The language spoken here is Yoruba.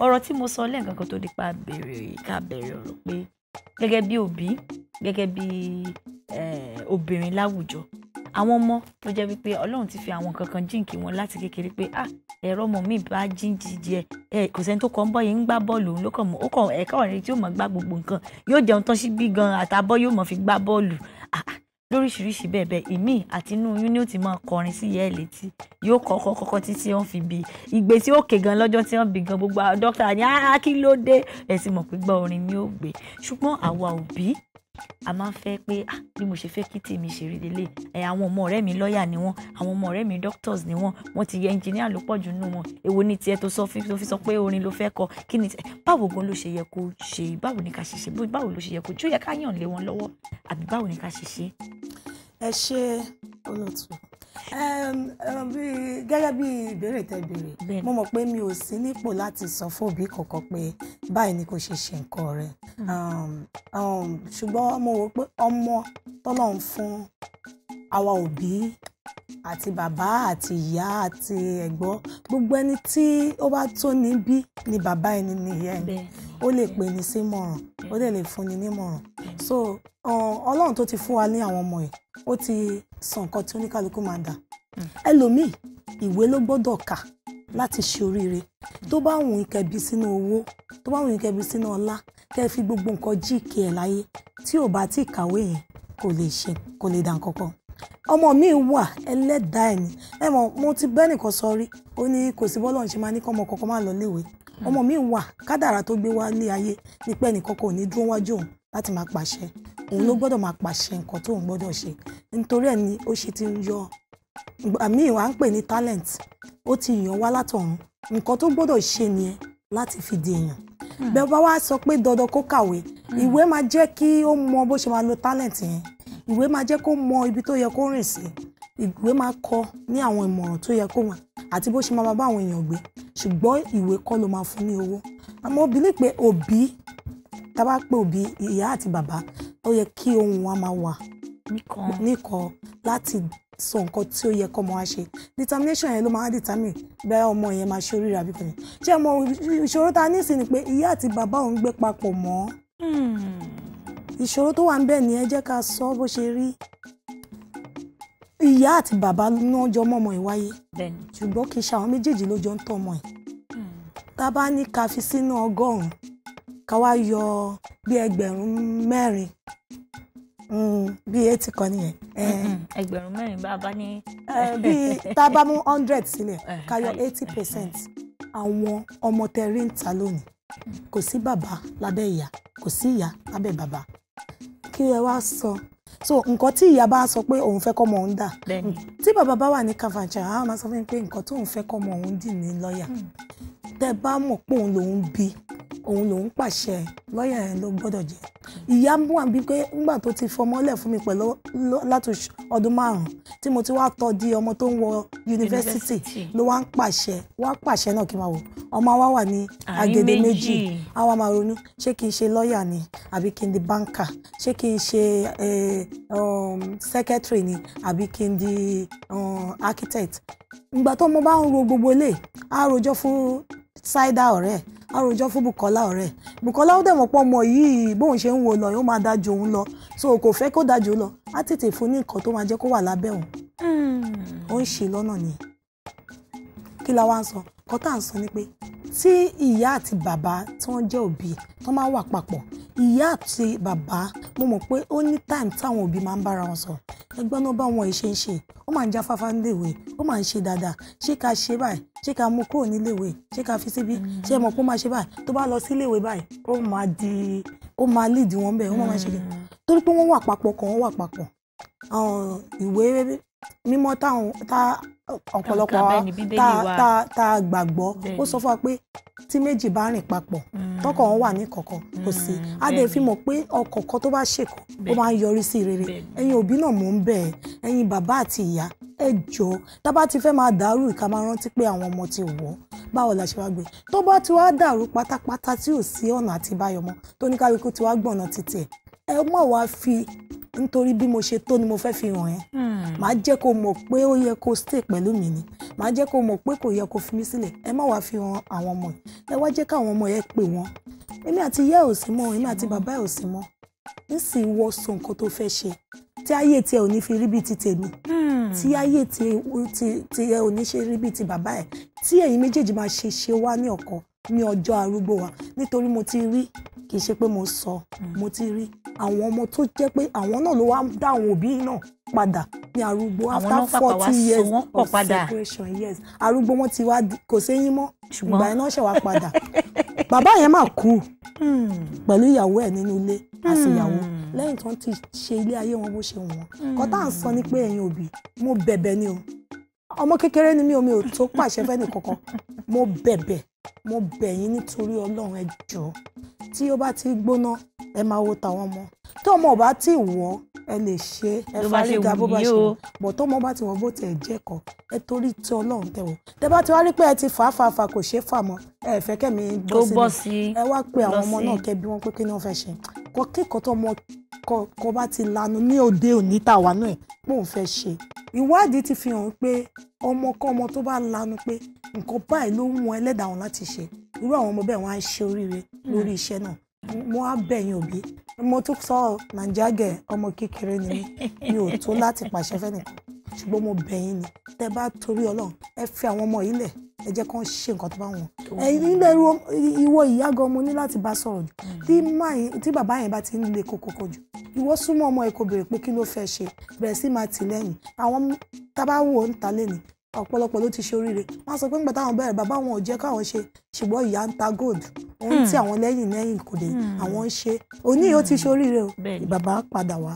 ọ̀rọ̀ tí mo sọ lẹ́ẹ̀kan kan tó di pa ká bẹ̀rẹ̀ ọ̀rọ̀ pé gẹ́gẹ́ bí òbí gẹ́gẹ́ bí obìnrin láwùjọ àwọn ọmọ tó jẹ́ wípé Ọlọ́run ti fi àwọn kankan jíǹkì wọn láti kékeré pé ẹ̀rọ ọmọ mi bá jíǹjì kò sẹ́ni tó kọ́ ń bọ́ yìí ń gbá bọ́ọ̀lù òun ló kàn mọ́ ó kàn ẹ̀ka ọ̀rẹ́ tí yóò mọ̀ gbá gbogbo nǹkan yóò jẹun tán sí bí gan àtàbọ̀ yóò mọ̀ fi gbá bọ́ọ̀lù lóríṣiríṣi bẹ́ẹ̀ bẹ́ẹ̀ ìmí àti inú oyún ni ó ti máa kọrin sí ìyá ẹ̀ létí yóò kọ́kọ́ títí wọ́n fi bí ìgbé tí ó ké gan lọ́jọ́ tí wọ́n bí gan gbogbo dókítà ní kí ló dé ẹ̀ sì mọ̀ pé gbọ́ orin ni ó gbé ṣùgbọ́n àwa òbí a máa ń fẹ́ pé bí mo ṣe fẹ́ kí tèmi ṣe rí délé àwọn ọmọ ọ̀rẹ́ mi lọ́ọ̀yà ni wọ́n àwọn ọmọ ọ̀rẹ́ mi doctors ni wọ́n ti yẹ engineer ló pọ̀ jù nínú wọn èwo ni tiẹ̀ tó fi sọ pé orin ló fẹ́ kọ kí ni báwo gan ló ṣe yẹ kó ṣe báwo ni ká ṣe ṣe báwo ló ṣe yẹ kó tí ó yẹ ká yàn lé wọn lọ́wọ́ àbí báwo ni ká ṣe ṣe. ẹ ṣe olóòtú gẹ́gẹ́ bí ìbéèrè tẹ́ béèrè mo mọ̀ pé mi ò sí nípò láti sọ fún òbí kankan pé báyìí ni kò ṣe ṣe nǹkan rẹ̀ ṣùgbọ́n mo wò pé ọmọ tọ́lọ́run fún àwa òbí àti bàbá àti ìyá àti ẹ̀gbọ́n gbogbo ẹni tí ó bá tó níbí ni bàbá ẹni ni ìyá ẹni ó lè pè ní símọ̀ràn ó lè fúnni nímọ̀ràn so Ọlọ́run tó ti fún wa ní àwọn ọmọ ẹ̀ ó ti sọ nǹkan tí oníkálukú máa dà ẹlòmíì ìwé ló gbọ́dọ̀ kà láti ṣe oríire tó bá wùn ìkẹbí sínú owó tó bá wùn ìkẹbí sínú ọlá kẹ́ fi gbogbo nǹkan jíìkì ẹ̀ láyé tí ò bá tí kàwé yẹn kò lè dà nǹkan kan ọmọ mi wà ẹlẹ́dàá ẹ̀ ni ẹ mọ̀ mo ti bẹ́ẹ̀ nìkan sọ rí ó ní kò sí bọ́lọ̀ ṣe máa ní kọ́ ọmọ kọ̀ọ̀kan máa lọ léèwé ọmọ mi wà kádàrà tó gbé wá lé ayé ní pé ẹnìkan kò ní dúró wájú òun láti máa pàṣẹ òun ló gbọ́dọ̀ máa pàṣẹ nǹkan tó òun gbọ́dọ̀ ṣe nítorí ẹ̀ ni ó ṣe ti ń yọ àmì ìwà ń pè ní talent ó ti yàn wá látọ̀run nǹkan tó gbọ́dọ̀ ṣe nìyẹn láti fi di èèyàn bẹ́ẹ̀ bá wá sọ pé dandan kó kàwé ìwé máa jẹ́ kí ó mọ bó ṣe máa lo talent yẹn ìwé máa jẹ́ kó mọ ibi tó yẹ kó rìn sí ìwé máa kọ́ ní àwọn ìmọ̀ràn tó yẹ kó mọ̀ àti bó ṣe máa bá àwọn èèyàn gbé ṣùgbọ́n ìwé kọ́ ló máa fún ní owó àmọ́ ó believe pé òbí tá bá pé òbí ìyá àti bàbá ó yẹ kí ohun wa máa wà níkan láti sọ nǹkan tí ó yẹ kọ́ ọmọ wa ṣe determination yẹn ló máa determine bẹ́ẹ̀ ọmọ yẹn máa ṣe oríire àbí kò ní ṣé ọmọ ìṣòro tá a ní sí ni pé ìyá àti bàbá òun gbé papọ̀ mọ́ ìṣòro tó wà ń bẹ̀ ni ẹ jẹ́ ká sọ bó ṣe rí ìyá àti bàbá náà jọ mọ́ ọmọ ẹ̀ wáyé ṣùgbọ́n kì í ṣe àwọn méjèèjì ló jọ ń tọ́ ọmọ ẹ̀ tá a bá ní ká fi sínú 100 ká wá yọ bí 4,000 bí 80 kan nìyẹn. 4,000 bá a bá ní. bí tá a bá mú 100 sílẹ̀ ká yọ 80% àwọn ọmọ tẹ̀rí ń ta lónìí kò sí bàbá lábẹ́ ìyá kò sí ìyá lábẹ́ bàbá kí ẹ wá sọ so nǹkan tí ìyá bá sọ pé òun fẹ́ kọ́ ọmọ òun dà tí bàbá bá wà ní kàfàǹchà á máa sọ fún mi pé nǹkan tóun fẹ́ kọ́ ọmọ òun dì ní lọ́ọ̀yà tẹ́ bá mọ̀ pé òun lòun bí òun lòun pàṣẹ lọ́ọ̀yà yẹn ló gbọ́dọ̀ jẹ́ ìyá mú àbí pé nígbà tó ti fọmọ́lẹ̀ fún mi pẹ̀lú láti ọdún 5 tí mo ti wá tọ́ di ọmọ tó ń wọ yunifásitì ló wá ń pàṣẹ náà kí n máa wò ọmọ wa wà ní agede méjì àwa máa ronú ṣé kí n ṣe lọ́ọ̀yà ni àbí kí n di báńkà ṣé kí n ṣe secretary ni àbí kí n di architect ìgbà tó mo bá ń ro gbogbo ilé á rojọ́ fún ṣáídà ọ̀rẹ́ àròjọ fún Bukola ọ̀rẹ́ Bukola ó dẹ̀ mọ̀ pọ̀ ọmọ yìí bóun ṣe ń wo lọ yóò máa dájú òun lọ so kò fẹ́ kó dájú lọ á tètè fún ní nǹkan tó máa jẹ́ kó wà lábẹ́ òun ó ń ṣe lọ́nà nìyẹn kí la wá ń sọ kọ́ tá à ń sọ ni pé tí ìyá àti bàbá tí wọ́n jẹ́ òbí tó máa wà papọ̀ ìyá àti bàbá mo mọ̀ pé ó ní time táwọn òbí máa ń bára wọn sọ ẹgbọ́n náà bá wọn ṣe ń ṣe ó máa ń jáfáfá níléèwé ó máa ń ṣe dáadáa ṣé ká ṣe báyìí ṣé ká mú kúrò níléèwé ṣé ká fi síbí ṣé mọ̀ pé ó máa ṣe báyìí tó bá lọ síléèwé báyìí ó máa lead wọn bẹ́ẹ̀ ó máa ṣe torí pé wọ́n wà papọ̀ kan wọ́n wà papọ̀ ìwé mímọ́ tá ọ̀pọ̀lọpọ̀ tá gbàgbọ́ ó sọ fún wa pé tí méjì bá rìn papọ̀ tọkọ̀ wọn wà ní kọ̀ọ̀kan kò sí á dẹ̀ fi mọ̀ pé ọ̀kọ̀ọ̀kan tó bá ṣèkọ̀ ó máa ń yọrí sí rere ẹ̀yin òbí náà mò ń bẹ̀ ẹ̀yin bàbá àti ìyá ẹ jọ̀ọ́ tá bá ti fẹ́ máa dàrú ìka máa rántí pé àwọn ọmọ ti wọ̀ báwo la ṣe wá gbé tó bá ti wá dàrú pátápátá tí ò sí ọ̀nà àti báyọ̀ mọ́ tó ní kálukú ti wá gbọ̀nà títì ẹ̀ ẹ má wá fi nítorí bí mo ṣe tó ni mo fẹ́ fi hàn ẹ́. Màá jẹ́ kó mọ̀ pé ó yẹ kó stay pẹ̀lú mi ni. Màá jẹ́ kó mọ̀ pé kò yẹ kó fi mí sílẹ̀. Ẹ má wá fi hàn àwọn ọmọ yìí. Ẹ wá jẹ́ káwọn ọmọ yẹn pè wọ́n. Èmi àti ìyá ẹ̀ ò sí mọ́, èmi àti bàbá ẹ̀ ò sí mọ́. Nísìnyí wọ́n sọ nǹkan tó fẹ́ ṣe. Tí ayé tiẹ̀ ò ní fi rí bí ti tèmi. Tí ayé tiẹ̀ ò ní ṣe rí bí ti bàbá ẹ̀. Tí ẹ̀yin méjèèjì máa ṣe wá ní ọ̀kan ní ọjọ́ arúgbó wa. Nítorí mo ti rí, kì í ṣe pé mo sọ, mo ti rí àwọn ọmọ tó jẹ́ pé àwọn náà ló wá dá àwọn òbí náà padà ní arúgbó after 40 years of separation. Yes, arúgbó wọn ti wá kò séyín mọ́, ìgbà yẹn náà ṣe wá padà. Bàbá yẹn máa kú pẹ̀lú ìyàwó ẹ̀ nínú ilé àti ìyàwó lẹ́yìn tí wọ́n ti ṣe ilé ayé wọn bó ṣe wọ́n. Kọ́ tá à ń sọ ni pé ẹ̀yin òbí, mo bẹ̀bẹ̀ ni o. Ọmọ kékeré ni mi ò tó pàṣẹ fẹ́ni kankan. Mo bẹ̀ yín nítorí Ọlọ́run ẹ jọ̀ọ́. Tí ó bá ti gbóná, ẹ máa wo tàwọn ọmọ. Tí ọmọ ò bá ti wọ̀, ẹ lè ṣe ẹ fárígá bó bá ṣe wọ̀. Bọ̀ tó ọmọ bá ti wọ̀ bó tẹ̀ jẹ́ kọ́, ẹ torí tí Ọlọ́run tẹ̀ wọ̀. Tẹ bá ti wá rí pé ẹ ti fà kò ṣeé fà mọ́, ẹ fẹ́ kẹ́mi bọ́ sí. Ẹ wá pé àwọn ọmọ náà kẹ́ bí wọ́n pé kí ni wọ́n fẹ́ ṣe. Kíkọ́ tó ọmọ kọ́ bá ti lanu ní òde òní tàwa náà ẹ̀ pé òun fẹ́ ṣe. Ìwádìí ti fi hàn pé ọmọ tó bá lanu pé nǹkan báyìí ló ń wọn ẹlẹ́dàá wọn láti ṣe. Irú àwọn ọmọ bẹ́ẹ̀ wọ́n á ṣe oríire lórí iṣẹ́ náà. Mo á bẹ̀ yín òbí. Mo tún sọ Nàìjíríà gẹ̀ ọmọ kékeré ni mi ò tó láti pàṣẹ fẹ́nìkan. Ṣùgbọ́n mo bẹ̀ yín ni. Tẹ bá torí Ọlọ́run, ẹ fi àwọn ọmọ yìí lẹ̀. Ẹ jẹ́ kán ṣe nǹkan tó bá wọn. Ilé ìwọ ìyá gan mo ní láti bá sọ̀rọ̀ jù. Tí bàbá yẹn bá ti ń le kókókó jù. Ìwọ súnmọ́ ọmọ ẹ kó béèrè pé kí ló fẹ́ ṣe. Bẹ̀rẹ̀ sí máa tì lẹ́yìn. Àwọn tábà wò ń ta lẹ́nu. Ọ̀pọ̀lọpọ̀ ló ti ṣe oríire. Wọ́n sọ pé nígbà táwọn bẹ̀rẹ̀ bàbá wọn ò jẹ́ káwọn ṣe. Ṣùgbọ́n ìyá ń ta gold. Ohun tí àwọn lẹ́yìn kò dé. Àwọn ń ṣe. Òní yóò ti ṣe oríire o. Bàbá padà wá.